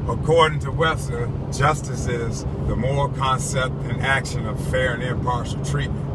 According to Webster, justice is the moral concept and action of fair and impartial treatment.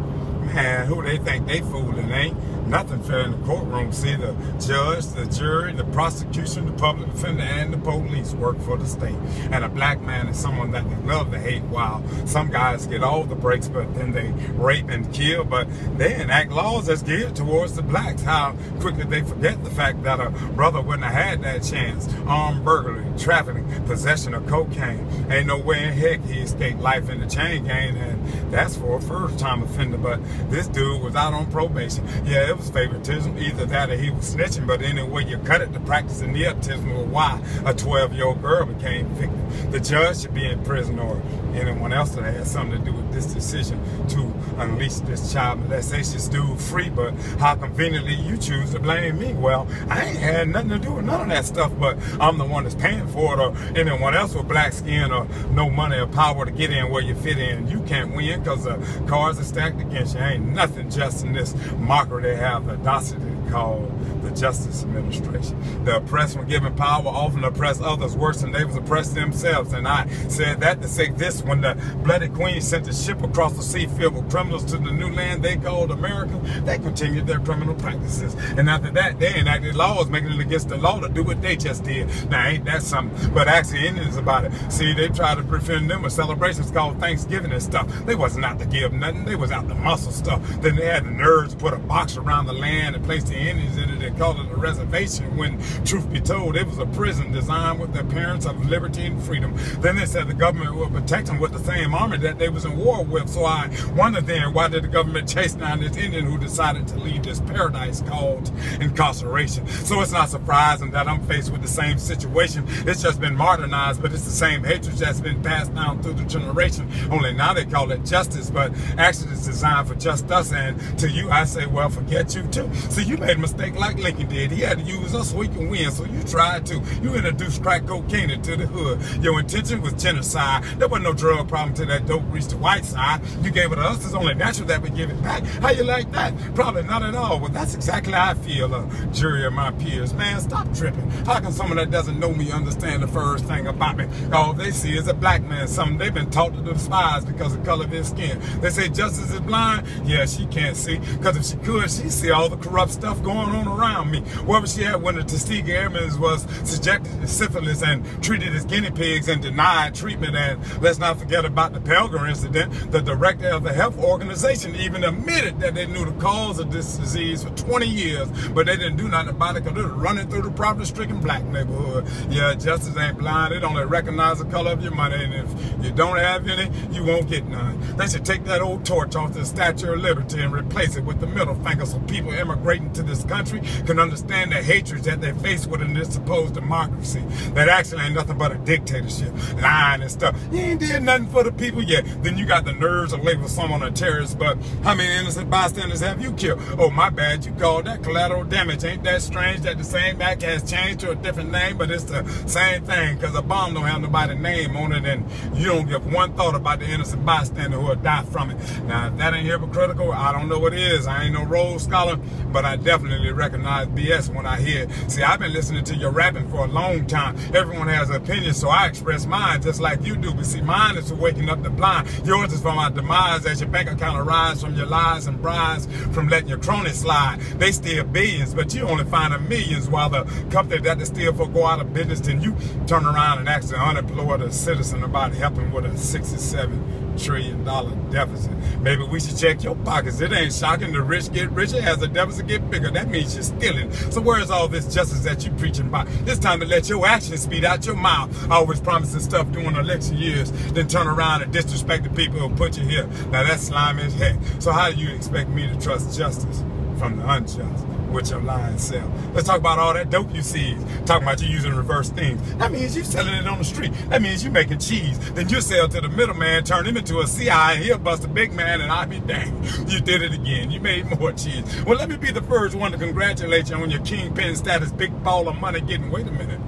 Man, who they think they fooling? Ain't nothing fair in the courtroom. See, the judge, the jury, the prosecution, the public defender, and the police work for the state. And a black man is someone that they love to hate, while some guys get all the breaks, but then they rape and kill. But they enact laws that's geared towards the blacks. How quickly they forget the fact that a brother wouldn't have had that chance. Armed burglary, trafficking, possession of cocaine. Ain't no way in heck he escaped life in the chain gang, and that's for a first-time offender. But this dude was out on probation. Yeah, it was favoritism, either that or he was snitching, but anyway you cut it, the practice of nepotism was why a 12-year-old girl became victim. The judge should be in prison, or anyone else that has something to do with this decision to unleash this child molestations dude free. But how conveniently you choose to blame me. Well, I ain't had nothing to do with none of that stuff, but I'm the one that's paying for it, or anyone else with black skin or no money or power to get in where you fit in. You can't win because the cards are stacked against you. Ain't nothing just in this mockery they have the audacity to call the Justice Administration. The oppressed, when given power, often oppress others worse than they was oppressed themselves. And I said that to say this: when the bloody queen sent a ship across the sea filled with criminals to the new land they called America, they continued their criminal practices. And after that, they enacted laws making it against the law to do what they just did. Now, ain't that something? But actually, Indians about it. See, they tried to defend them with celebrations called Thanksgiving and stuff. They wasn't out to give nothing. They was out to muscle stuff. Then they had the nerves to put a box around the land and place the Indians in it. They called it a reservation, when, truth be told, it was a prison designed with the appearance of liberty and freedom. Then they said the government would protect them with the same army that they was in war with. So I wonder then, why did the government chase down this Indian who decided to leave this paradise called incarceration? So it's not surprising that I'm faced with the same situation. It's just been modernized, but it's the same hatred that's been passed down through the generation. Only now they call it justice, but actually it's designed for just us. And to you, I say, well, forget you too. See, you made a mistake like Lincoln did. He had to use us so he can win, so you tried to. You introduced crack cocaine into the hood. Your intention was genocide. There wasn't no drug problem till that dope reached the white side. You gave it to us. It's only natural that we give it back. How you like that? Probably not at all. Well, that's exactly how I feel, jury of my peers. Man, stop tripping. How can someone that doesn't know me understand the first thing about me? All they see is a black man, something they've been taught to despise because of the color of his skin. They say justice is blind. Yeah, she can't see, because if she could, she'd see all the corrupt stuff going on around me. Wherever she had when the Tuskegee Airmen was subjected to syphilis and treated as guinea pigs and denied treatment. And let's not forget about the Pelger incident. The director of the health organization even admitted that they knew the cause of this disease for 20 years, but they didn't do nothing about it because they were running through the poverty-stricken black neighborhood. Yeah, justice ain't blind. It only recognize the color of your money, and if you don't have any, you won't get none. They should take that old torch off the Statue of Liberty and replace it with the middle finger, so people immigrating to this country can understand the hatred that they face within this supposed democracy that actually ain't nothing but a dictatorship, lying and stuff. You ain't did nothing for the people yet. Then you got the nerves to label someone a terrorist. But how many innocent bystanders have you killed? Oh, my bad, you called that collateral damage. Ain't that strange that the same act has changed to a different name, but it's the same thing, because a bomb don't have nobody's name on it, and you don't give one thought about the innocent bystander who will die from it. Now, if that ain't hypocritical, I don't know what is. I ain't no Rhodes Scholar, but I definitely recognize BS when I hear it. See, I've been listening to your rapping for a long time. Everyone has an opinion, so I express mine just like you do. But see, mine is for waking up the blind. Yours is for my demise, as your bank account arrives from your lies and bribes, from letting your cronies slide. They steal billions, but you only find millions, while the company that they steal for go out of business. Then you turn around and ask the unemployed citizen about helping with a $67 trillion deficit. Maybe we should check your pockets. It ain't shocking the rich get richer as the deficit get bigger. That means you're stealing. So where's all this justice that you preaching about? It's time to let your actions speed out your mouth. Always promising stuff during election years, then turn around and disrespect the people who put you here. Now that's slimy as heck. So how do you expect me to trust justice from the unjust with your lying self? Let's talk about all that dope you see. Talking about you using reverse things. That means you selling it on the street. That means you making cheese. Then you sell to the middleman, turn him into a CI, and he'll bust a big man, and I'll be danged. You did it again. You made more cheese. Well, let me be the first one to congratulate you on your kingpin status, big ball of money getting. Wait a minute.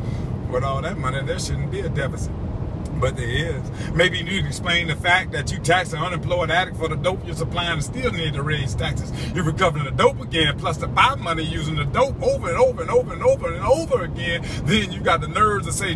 With all that money, there shouldn't be a deficit. But there is. Maybe you need to explain the fact that you tax an unemployed addict for the dope you're supplying and still need to raise taxes. You're recovering the dope again, plus the buy money using the dope over and over and over and over and over again. Then you got the nerves to say